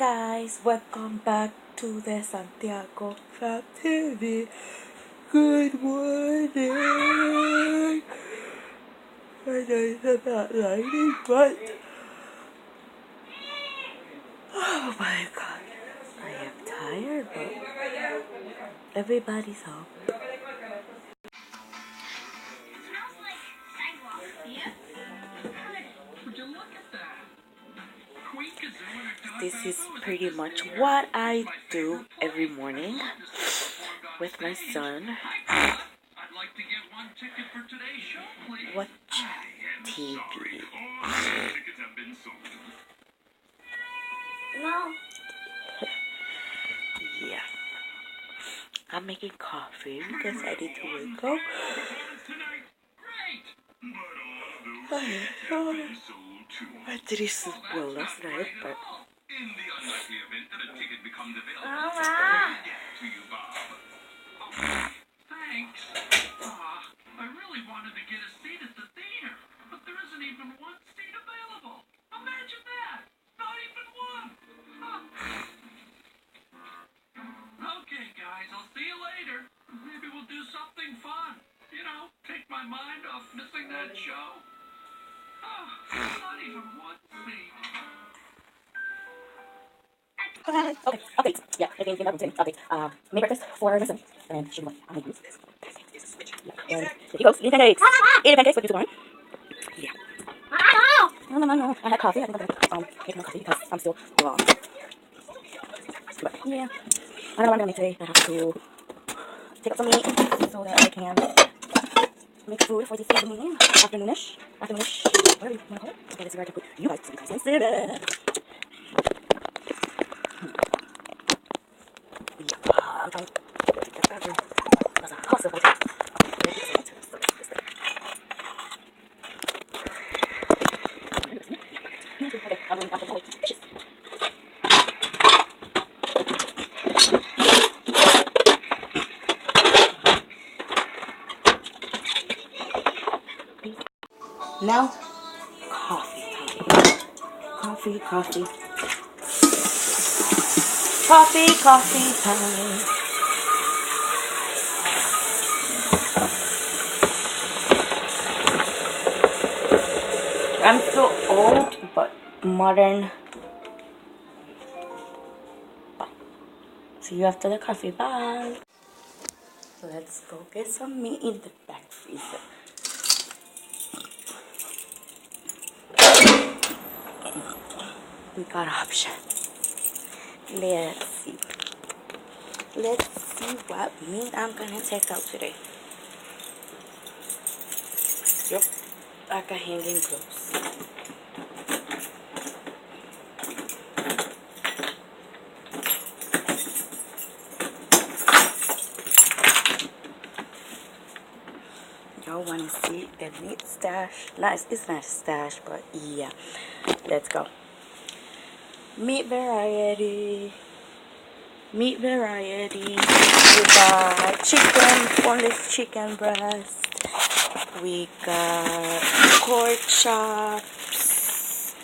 guys, welcome back to the Santiago Fam TV. Good morning. I know it's not lighting, but oh my god, I am tired, but everybody's home. This is pretty much what I do every morning with my son. Watch TV. No. Yeah. I'm making coffee because I need to wake up. I didn't sleep well last night, but in the unlikely event that a ticket becomes available, to you, Bob. Thanks. I really wanted to get a seat at the theater, but there isn't even one seat available. Imagine that. Not even one. Okay, guys, I'll see you later. Maybe we'll do something fun. You know, take my mind off missing that show. Not even one seat. Okay, yeah, again, my routine. Okay, made breakfast for my son, and then she was like, I'm gonna use this. Yeah, and here he goes, eating pancakes. Eating pancakes with you tomorrow. Yeah. No. I had coffee. I think I'm gonna make more coffee because I'm still raw. But yeah, I don't know what I'm gonna make today. I have to take up some meat so that I can make food for this evening, afternoonish, whatever you wanna call it. Okay, this is where I can put you guys so you guys can see it. I'm trying to take that bathroom. That's a hustle for it. Okay, I'm going to have to dishes. Now, coffee time. Coffee time. I'm so old, but modern. Bye. See you after the coffee. Bye. Let's go get some meat in the back freezer. We got options. Let's see what meat I'm gonna take out today. Yep, I got hanging clothes. Y'all wanna see the meat stash? Nice, it's not a stash, but yeah. Let's go. Meat variety. We got chicken, boneless chicken breast. We got pork chops.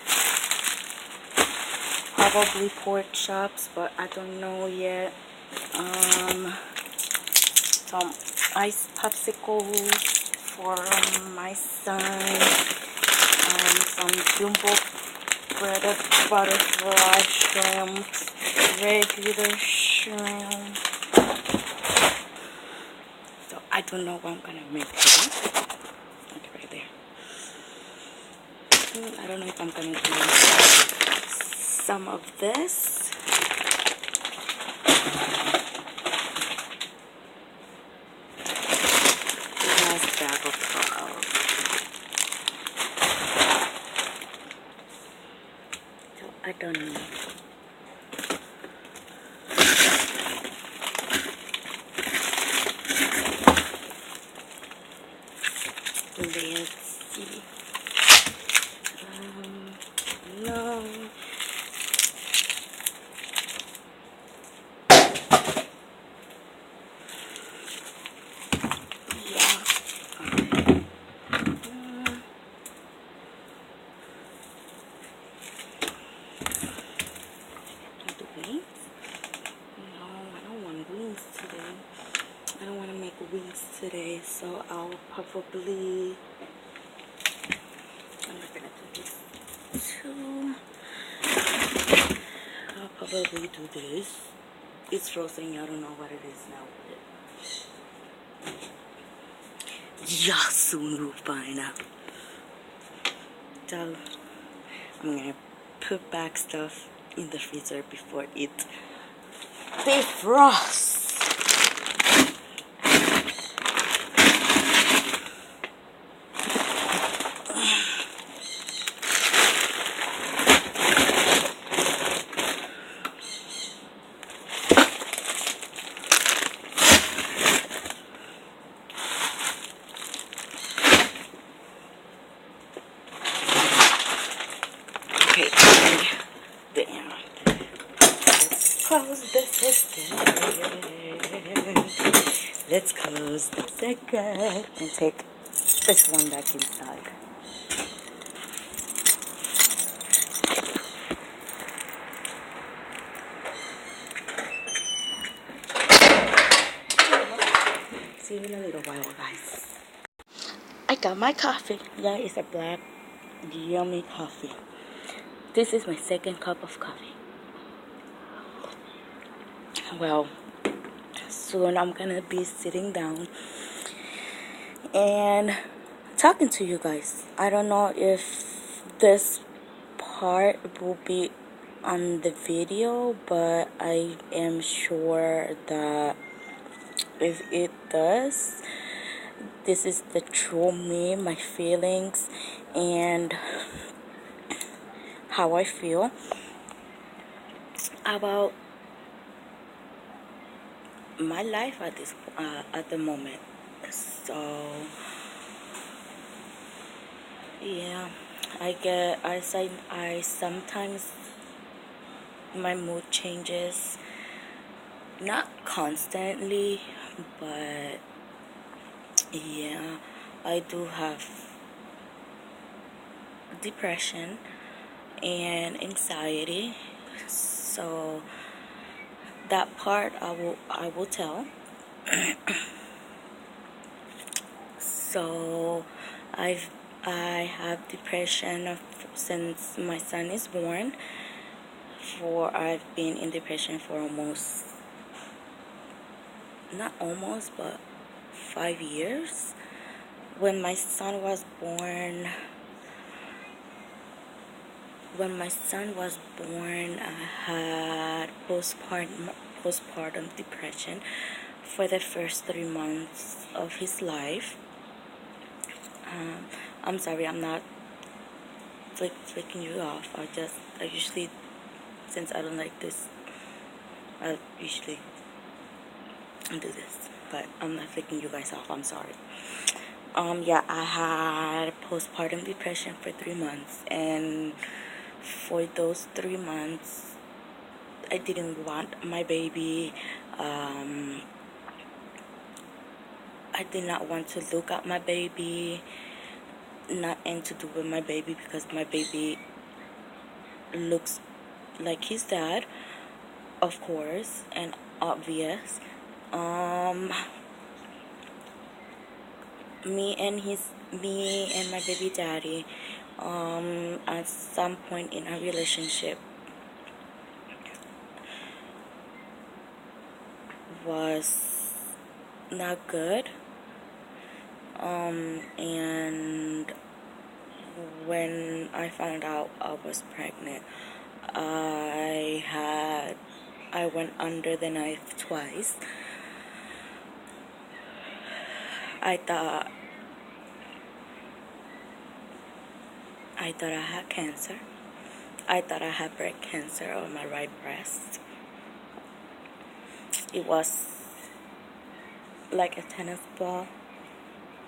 Probably pork chops, but I don't know yet. Some ice popsicles for my son. Some jumbo breaded butterfly shrimp, regular shrimp. So I don't know what I'm gonna make today. Okay, right there. I don't know if I'm gonna do some of this. Nice bag of flour. So I don't know. Let's see. No. Yeah. today, so I'll probably, I'm not gonna do this too. I'll probably do this. It's frozen, I don't know what it is now. Yeah, soon we'll find out. So I'm gonna put back stuff in the freezer before it defrosts. Okay, damn. Let's close this again. Let's close this again and take this one back inside. See you in a little while, guys. I got my coffee. Yeah, it's a black, yummy coffee. This is my second cup of coffee. Well, soon I'm gonna be sitting down and talking to you guys. I don't know if this part will be on the video, but I am sure that if it does, this is the true me, my feelings, and how I feel about my life at the moment. So yeah, I sometimes my mood changes, not constantly, but yeah, I do have depression and anxiety, so that part I will tell. So I have depression since my son is born. I've been in depression for but 5 years. When my son was born, I had postpartum depression for the first 3 months of his life. I'm sorry, I'm not flicking you off. I usually, since I don't like this, I usually do this, but I'm not flicking you guys off. I'm sorry. Yeah, I had postpartum depression for 3 months, and for those 3 months, I didn't want my baby. I did not want to look at my baby, nothing to do with my baby, because my baby looks like his dad, of course, and obvious. Me and my baby daddy, at some point in our relationship, was not good. And when I found out I was pregnant, I went under the knife twice. I thought I had cancer. I thought I had breast cancer on my right breast. It was like a tennis ball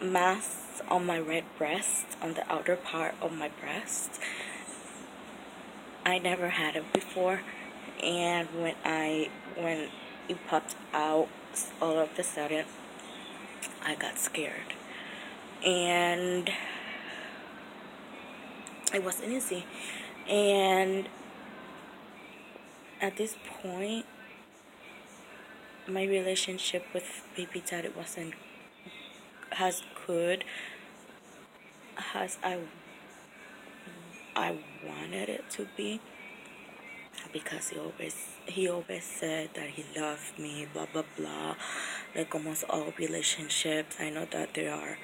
mass on my right breast, on the outer part of my breast. I never had it before, and when it popped out all of a sudden, I got scared, and it wasn't easy. And at this point, my relationship with baby daddy wasn't as good as I wanted it to be, because he always said that he loved me, blah blah blah, like almost all relationships. I know that there are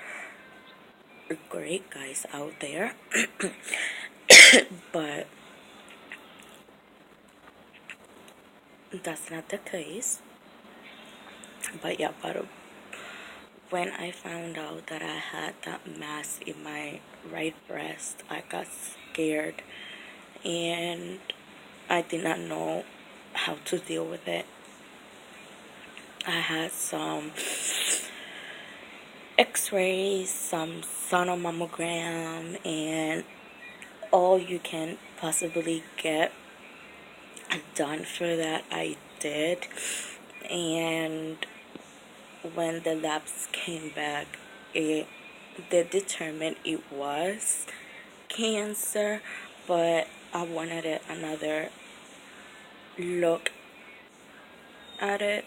great guys out there, but that's not the case. But yeah, but when I found out that I had that mass in my right breast, I got scared, and I did not know how to deal with it. I had some x-rays, some sonomammogram, and all you can possibly get done for that I did. And when the labs came back, they determined it was cancer, but I wanted another look at it,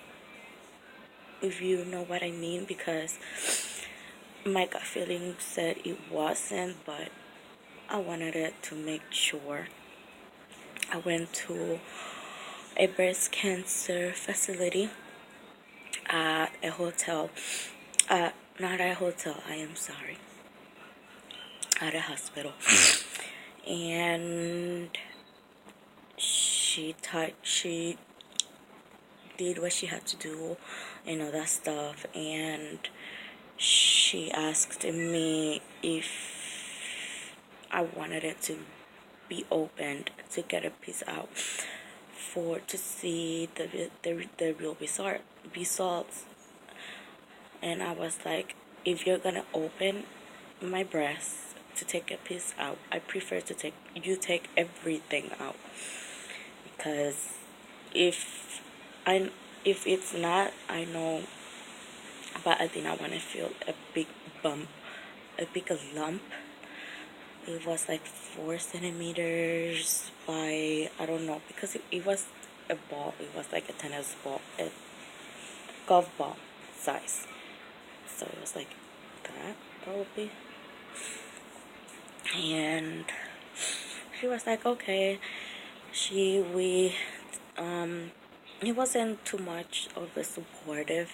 if you know what I mean, because my gut feeling said it wasn't, but I wanted it to make sure. I went to a breast cancer facility at a hotel. Not a hotel, I am sorry. At a hospital. And she did what she had to do and all that stuff, and she asked me if I wanted it to be opened to get a piece out to see the real results. And I was like, if you're gonna open my breast to take a piece out, I prefer to take everything out, because if it's not, I know, but I did not want to feel a big lump. It was like 4 centimeters by, I don't know, because it was a ball. It was like a tennis ball, a golf ball size. So it was like that, probably. And she was like, okay. He wasn't too much of a supportive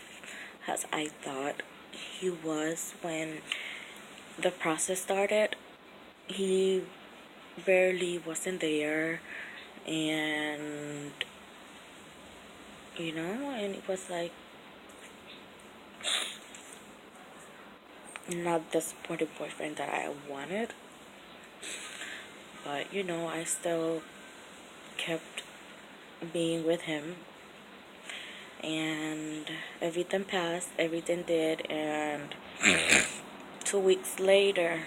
as I thought he was when the process started. He barely wasn't there, and and it was like not the supportive boyfriend that I wanted. But I still kept being with him, and everything passed, everything did, and 2 weeks later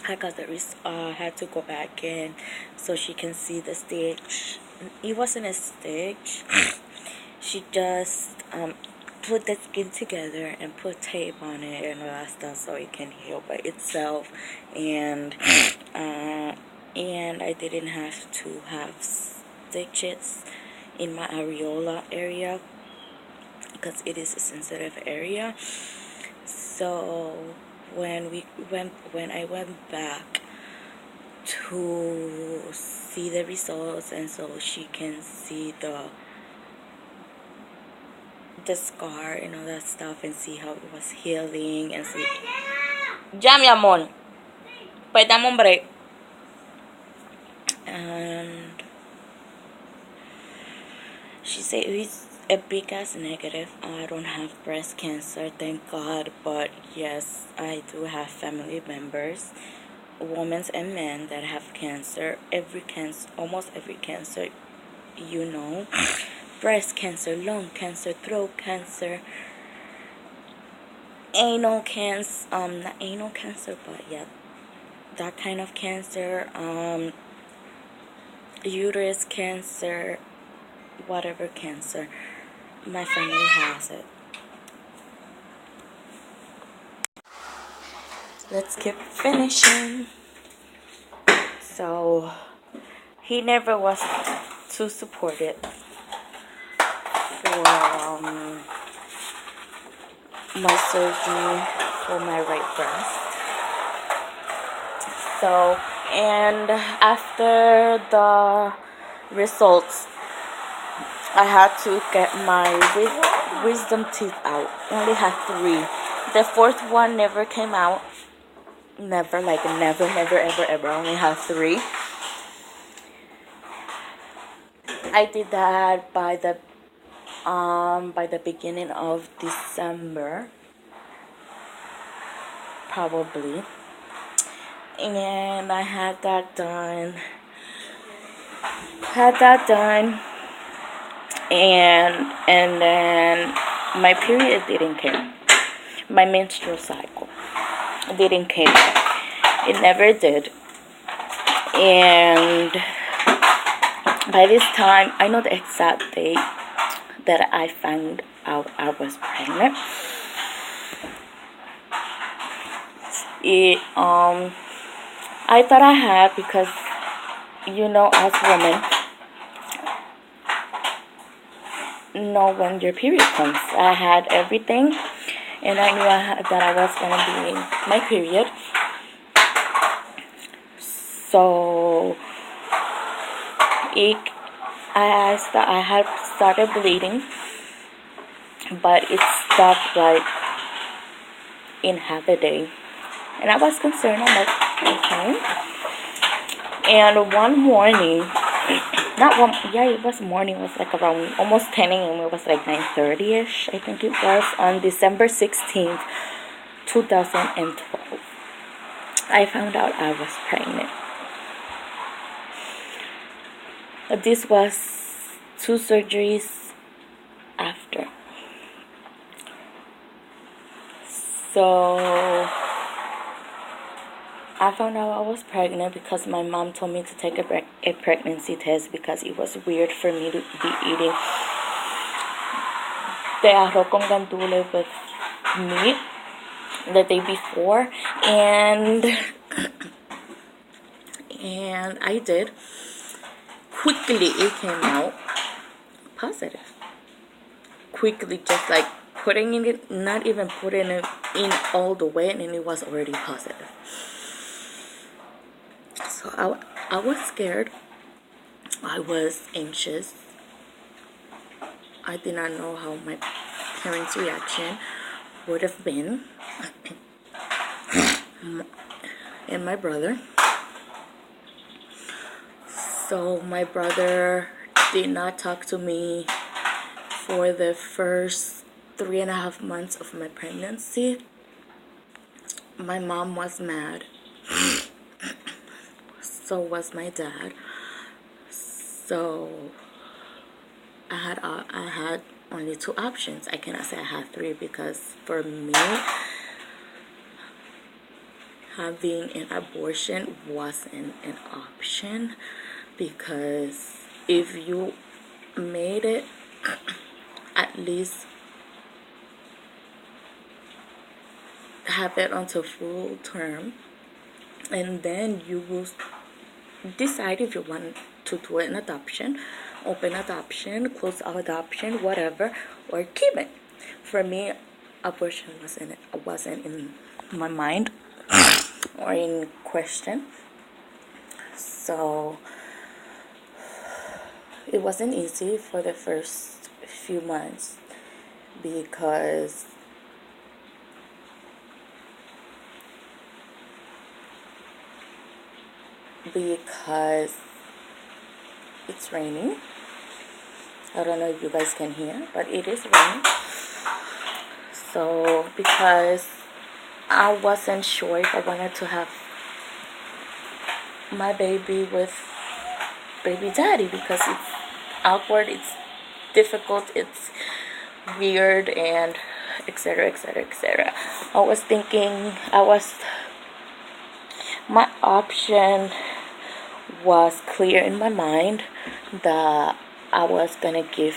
I had to go back in so she can see the stitch. It wasn't a stitch. She just put the skin together and put tape on it and all that stuff so it can heal by itself. And I didn't have to have stitches in my areola area because it is a sensitive area. So when I went back to see the results, and so she can see the scar and all that stuff, and see how it was healing, and see. Ya, mi amor. Pues dame un break. And she said it's a big ass negative. I don't have breast cancer, thank God. But yes, I do have family members, women and men, that have cancer. Almost every cancer, breast cancer, lung cancer, throat cancer, anal cancer, not anal cancer, but yeah, that kind of cancer, uterus cancer, whatever cancer, my family has it. Let's keep finishing. So he never was too supportive for my surgery for my right breast. So, and after the results, I had to get my wisdom teeth out. I only had 3. The 4th one never came out. Never, ever. I only have 3. I did that by the beginning of December, probably, and I had that done. And then my period didn't come. My menstrual cycle didn't come. It never did. And by this time, I know the exact date that I found out I was pregnant. I thought I had, because as women know when your period comes. I had everything, and I knew that I was gonna be in my period. So I had started bleeding, but it stopped like in half a day, and I was concerned. I'm like, okay. And one morning, it was morning. It was like around almost 10 a.m. It was like 9:30ish, I think it was, on December 16th, 2012. I found out I was pregnant. This was 2 surgeries after. So I found out I was pregnant because my mom told me to take a pregnancy test, because it was weird for me to be eating the arroz con gandules with meat the day before, and I did. Quickly it came out positive. Quickly, just like putting it, not even putting it in all the way, and it was already positive. So I was scared. I was anxious. I did not know how my parents' reaction would have been, and my brother. So my brother did not talk to me for the first 3.5 months of my pregnancy. My mom was mad. So was my dad. So I had only 2 options. I cannot say I had 3, because for me, having an abortion wasn't an option, because if you made it, at least have it until full term, and then you will decide if you want to do an adoption, open adoption, close adoption, whatever, or keep it. For me, abortion wasn't in my mind or in question. So it wasn't easy for the first few months, because it's raining. I don't know if you guys can hear, but it is raining. So because I wasn't sure if I wanted to have my baby with baby daddy, because it's awkward, it's difficult, it's weird, and etc, etc, etc. I was thinking, my option was clear in my mind, that I was gonna give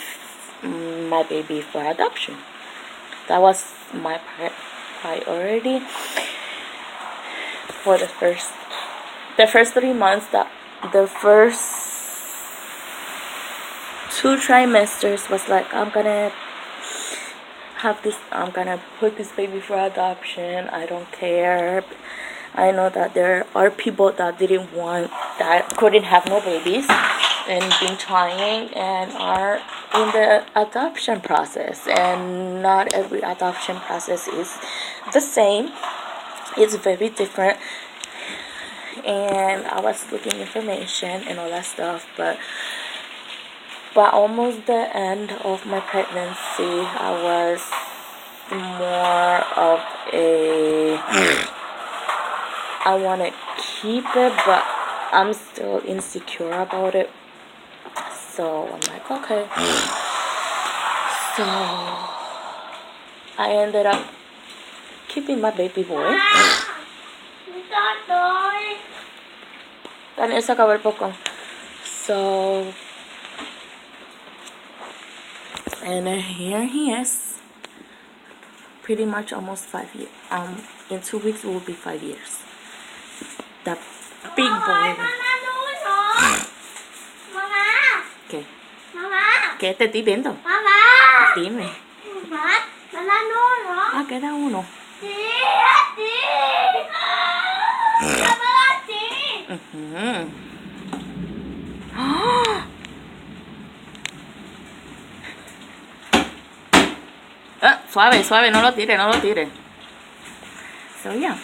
my baby for adoption. That was my priority for the first 3 months. That the first 2 trimesters was like, I'm gonna I'm gonna put this baby for adoption. I don't care. I know that there are people that couldn't have no babies and been trying and are in the adoption process, and not every adoption process is the same. It's very different, and I was looking information and all that stuff, but by almost the end of my pregnancy, I was more of I want to keep it, but I'm still insecure about it. So I'm like, okay. So I ended up keeping my baby boy. Daniel, se acabó el popcorn. So, and here he is. Pretty much almost 5 years. In 2 weeks it will be 5 years. The big boy. ¿Qué? ¿Qué te estoy viendo? Dime. Ah, queda uno. Suave, suave, no lo tire, no lo tire. So yeah.